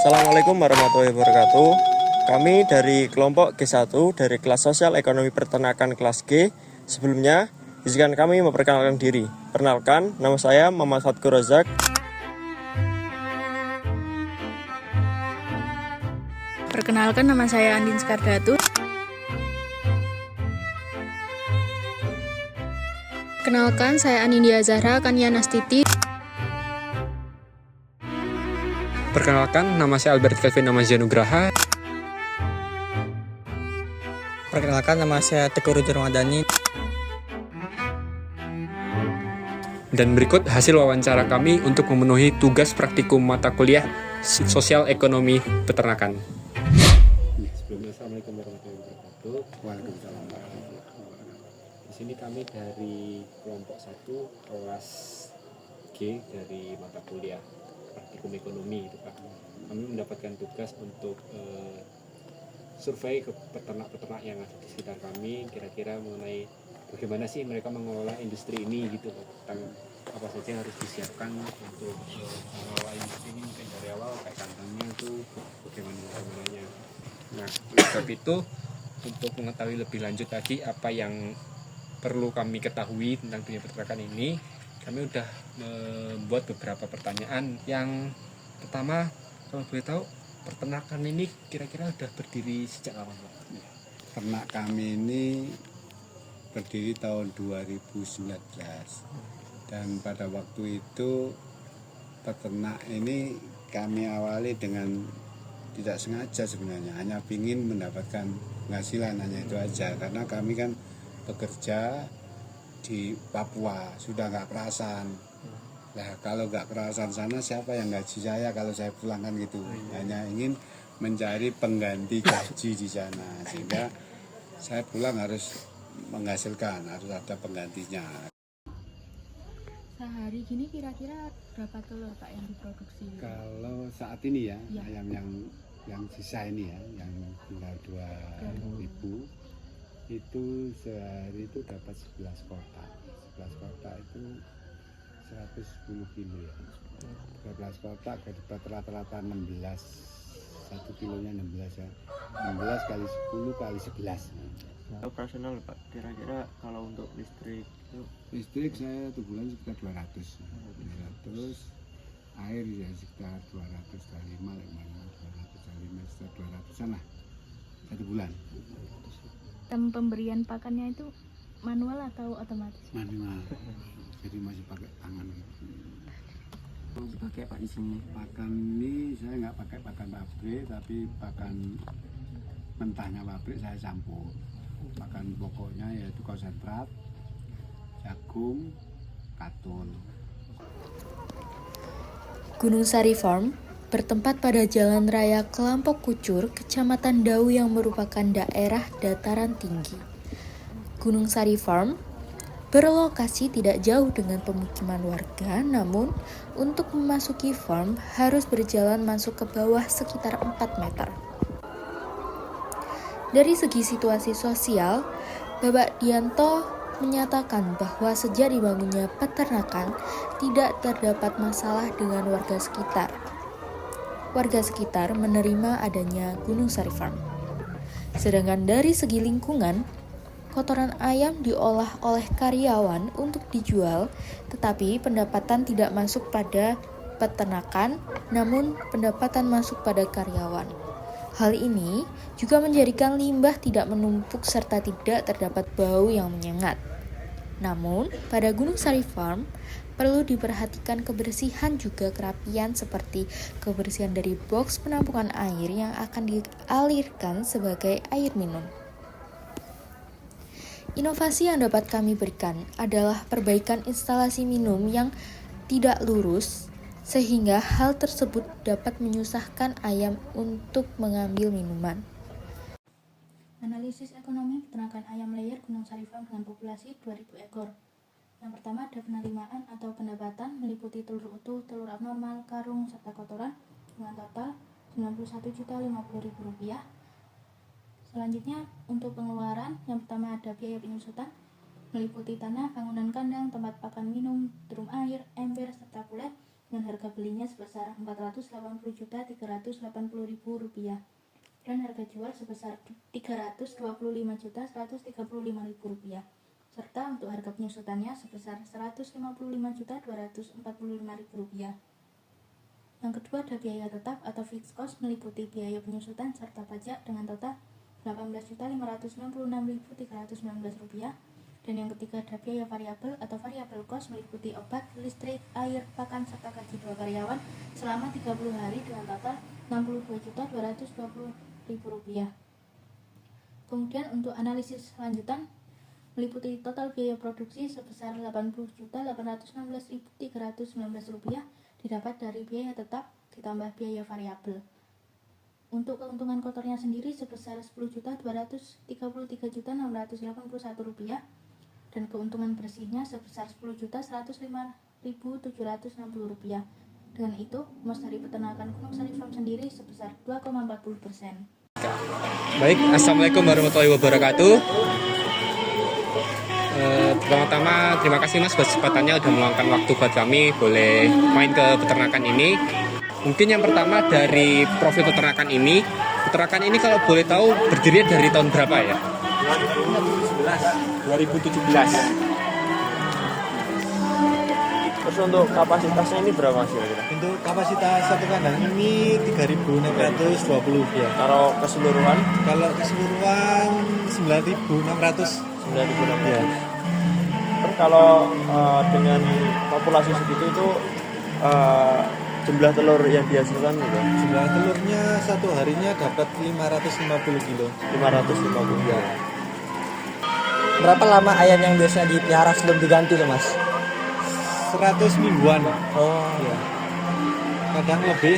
Assalamualaikum warahmatullahi wabarakatuh. Kami dari kelompok G1 dari kelas Sosial Ekonomi Peternakan kelas G. Sebelumnya, izinkan kami memperkenalkan diri. Perkenalkan, nama saya Muhammad Fatkur Rozak. Perkenalkan, nama saya Andin Skardatu. Kenalkan, saya Anindya Zahra Kanianastiti. Perkenalkan, nama saya Albert Kelvin Namazianugraha. Perkenalkan, nama saya Teguh Rudy Ramadhani. Dan berikut hasil wawancara kami untuk memenuhi tugas praktikum mata kuliah Sosial Ekonomi Peternakan. Sebelumnya, Assalamualaikum warahmatullahi wabarakatuh. Waalaikumsalam warahmatullahi wabarakatuh. Di sini kami dari kelompok 1 kelas G dari mata kuliah praktikum ekonomi itu Pak. Kami mendapatkan tugas untuk survei ke peternak-peternak yang ada di sekitar kami, kira-kira mengenai bagaimana sih mereka mengelola industri ini gitu, tentang apa saja yang harus disiapkan untuk mengelola industri ini, mungkin dari awal kayak kandangnya itu bagaimananya. Nah, oleh sebab itu, untuk mengetahui lebih lanjut lagi apa yang perlu kami ketahui tentang dunia peternakan ini, kami sudah membuat beberapa pertanyaan. Yang pertama, kalau boleh tahu, peternakan ini kira-kira sudah berdiri sejak kapan, Pak? Ternak kami ini berdiri tahun 2019, dan pada waktu itu peternak ini kami awali dengan tidak sengaja sebenarnya, hanya ingin mendapatkan penghasilan, hanya itu aja, karena kami kan bekerja di Papua, sudah nggak kerasan. Nah, kalau nggak kerasan sana, siapa yang gaji saya kalau saya pulang kan gitu. Hanya ingin mencari pengganti gaji di sana, sehingga saya pulang harus menghasilkan, harus ada penggantinya. Sehari gini kira-kira berapa telur Pak yang diproduksi? Kalau saat ini ya, ayam yang sisa ini ya, yang tinggal 2.000, itu sehari itu dapat 11 kotak. 11 kotak itu 110 kilo ya. 12 kotak dapat rata-rata 16. 1 kilonya 16 ya. 16 kali 10 kali 11. Operasional Pak, kira-kira kalau untuk listrik itu? Listrik saya 1 bulan sekitar 200. Terus air ya sekitar 225, 225 sekitar 200-an lah 1 bulan. Pemberian pakannya itu manual atau otomatis? Manual. Jadi masih pakai tangan. Pakai Pak di sini? Pakan ini saya nggak pakai pakan pabrik, tapi pakan mentahnya pabrik saya campur. Pakan pokoknya yaitu konsentrat, jagung, katun. Gunung Sari Farm bertempat pada Jalan Raya Kelampok Kucur, Kecamatan Dau yang merupakan daerah dataran tinggi. Gunung Sari Farm berlokasi tidak jauh dengan pemukiman warga, namun untuk memasuki farm harus berjalan masuk ke bawah sekitar 4 meter. Dari segi situasi sosial, Bapak Dianto menyatakan bahwa sejak dibangunnya peternakan tidak terdapat masalah dengan warga sekitar. Warga sekitar menerima adanya Gunung Sari Farm. Sedangkan dari segi lingkungan, kotoran ayam diolah oleh karyawan untuk dijual, tetapi pendapatan tidak masuk pada peternakan, namun pendapatan masuk pada karyawan. Hal ini juga menjadikan limbah tidak menumpuk serta tidak terdapat bau yang menyengat. Namun, pada Gunung Sari Farm, perlu diperhatikan kebersihan juga kerapian seperti kebersihan dari box penampungan air yang akan dialirkan sebagai air minum. Inovasi yang dapat kami berikan adalah perbaikan instalasi minum yang tidak lurus, sehingga hal tersebut dapat menyusahkan ayam untuk mengambil minuman. Analisis ekonomi peternakan ayam layer Gunung Sari Farm dengan populasi 2.000 ekor. Yang pertama ada penerimaan atau pendapatan meliputi telur utuh, telur abnormal, karung, serta kotoran dengan total Rp91.050.000. Selanjutnya untuk pengeluaran, yang pertama ada biaya penyusutan meliputi tanah, bangunan kandang, tempat pakan minum, drum air, ember, serta kulet dengan harga belinya sebesar Rp480.380.000 dan harga jual sebesar Rp325.135.000 serta untuk harga penyusutannya sebesar Rp155.245.000. Yang kedua ada biaya tetap atau fixed cost meliputi biaya penyusutan serta pajak dengan total Rp18.596.319. Dan yang ketiga ada biaya variabel atau variable cost meliputi obat, listrik, air, pakan, serta gaji 2 karyawan selama 30 hari dengan total Rp62.220.000. Kemudian untuk analisis lanjutan meliputi total biaya produksi sebesar Rp80.816.319 didapat dari biaya tetap ditambah biaya variabel. Untuk keuntungan kotornya sendiri sebesar Rp10.233.681 dan keuntungan bersihnya sebesar Rp10.105.760. Dengan itu, kos dari peternakan Gunung Sari Farm sendiri sebesar 2,40%. Baik, Assalamualaikum warahmatullahi wabarakatuh. Pertama-tama terima kasih Mas kesempatannya udah meluangkan waktu buat kami boleh main ke peternakan ini. Mungkin yang pertama dari profil peternakan ini kalau boleh tahu berdiri dari tahun berapa ya? 2017. Terus untuk kapasitasnya ini berapa Mas kira-kira? Untuk kapasitas satu kandang ini 3.620 ya. Kalau keseluruhan? Kalau keseluruhan 9.600. 9.600. Ya. Terus kalau dengan populasi segitu itu jumlah telur yang dihasilkan gitu? Jumlah telurnya satu harinya dapat 550 kilo. 550 ya. Berapa lama ayam yang biasanya dipelihara sebelum diganti tuh Mas? 100 mingguan. Oh ya. Kadang lebih.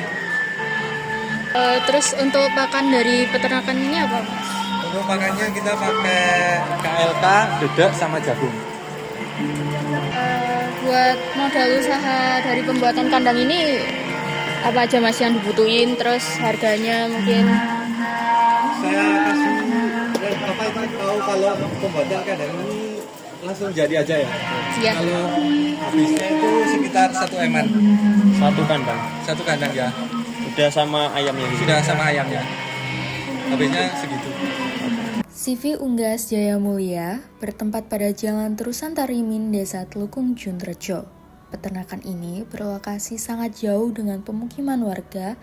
Terus untuk pakan dari peternakan ini apa, Mas? Untuk pakannya kita pakai KLK, dedek sama jagung. Buat modal usaha dari pembuatan kandang ini apa aja Mas yang dibutuhin, terus harganya mungkin? Saya kasih Bapak itu tahu kalau pembuatan kandang ini langsung jadi aja ya. Iya. Kalau habisnya itu sekitar 1 eman. Satu kandang ya. udah sama ayamnya gitu? Sudah sama ayamnya. Habisnya segitu. CV Unggas Jaya Mulia bertempat pada Jalan Terusan Tarimin, Desa Telukung Junrejo. Peternakan ini berlokasi sangat jauh dengan pemukiman warga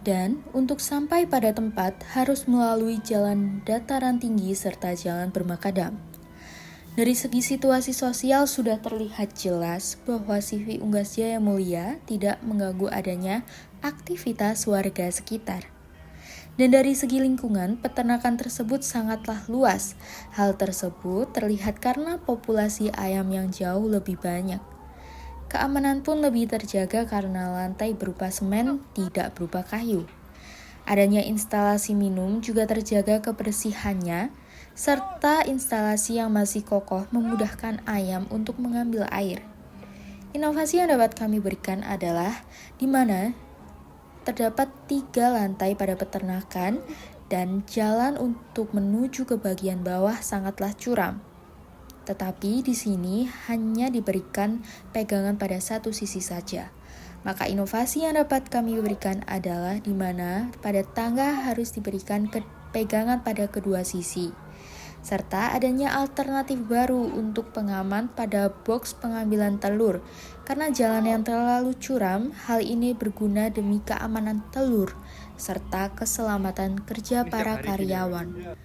dan untuk sampai pada tempat harus melalui jalan dataran tinggi serta jalan bermakadam. Dari segi situasi sosial sudah terlihat jelas bahwa CV Unggas Jaya Mulia tidak mengganggu adanya aktivitas warga sekitar. Dan dari segi lingkungan, peternakan tersebut sangatlah luas. Hal tersebut terlihat karena populasi ayam yang jauh lebih banyak. Keamanan pun lebih terjaga karena lantai berupa semen, tidak berupa kayu. Adanya instalasi minum juga terjaga kebersihannya, serta instalasi yang masih kokoh memudahkan ayam untuk mengambil air. Inovasi yang dapat kami berikan adalah di mana terdapat 3 lantai pada peternakan dan jalan untuk menuju ke bagian bawah sangatlah curam. Tetapi di sini hanya diberikan pegangan pada satu sisi saja. Maka inovasi yang dapat kami berikan adalah di mana pada tangga harus diberikan pegangan pada kedua sisi. Serta adanya alternatif baru untuk pengaman pada box pengambilan telur. Karena jalan yang terlalu curam, hal ini berguna demi keamanan telur serta keselamatan kerja para karyawan.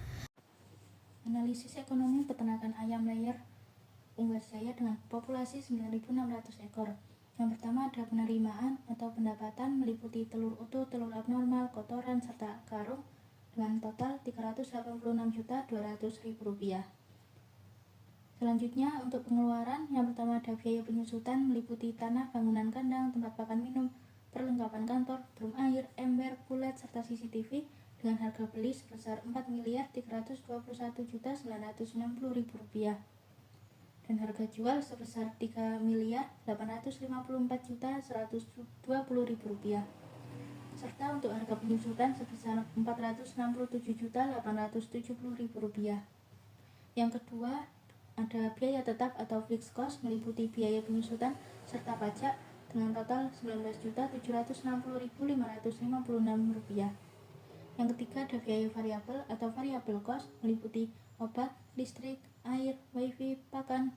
Analisis ekonomi peternakan ayam layer Unggas Jaya dengan populasi 9.600 ekor. Yang pertama ada penerimaan atau pendapatan meliputi telur utuh, telur abnormal, kotoran, serta karung dengan total Rp386.200.000. Selanjutnya untuk pengeluaran, yang pertama ada biaya penyusutan meliputi tanah, bangunan kandang, tempat pakan minum, perlengkapan kantor, drum air, ember, pulet, serta CCTV dengan harga beli sebesar Rp4.321.960.000 dan harga jual sebesar Rp3.854.120.000 serta untuk harga penyusutan sebesar Rp467.870.000. Yang kedua ada biaya tetap atau fixed cost meliputi biaya penyusutan serta pajak dengan total Rp19.760.556. Yang ketiga ada biaya variabel atau variable cost, meliputi obat, listrik, air, wifi, pakan,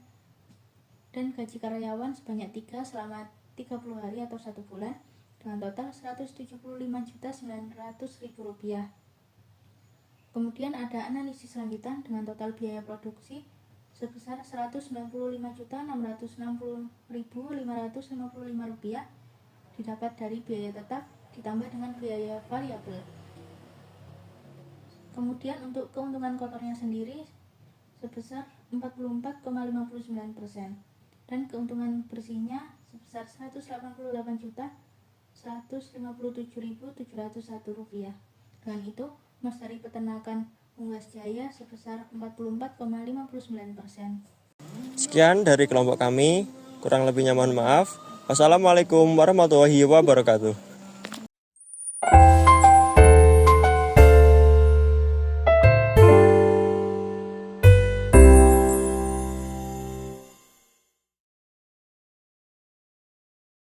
dan gaji karyawan sebanyak 3 selama 30 hari atau 1 bulan dengan total Rp175.900.000. Kemudian ada analisis lanjutan dengan total biaya produksi sebesar Rp195.660.555 didapat dari biaya tetap ditambah dengan biaya variabel. Kemudian untuk keuntungan kotornya sendiri sebesar 44,59% dan keuntungan bersihnya sebesar Rp188.157.701. Dengan itu, emas dari peternakan Unggas Jaya sebesar 44,59%. Sekian dari kelompok kami, kurang lebihnya mohon maaf. Wassalamualaikum warahmatullahi wabarakatuh.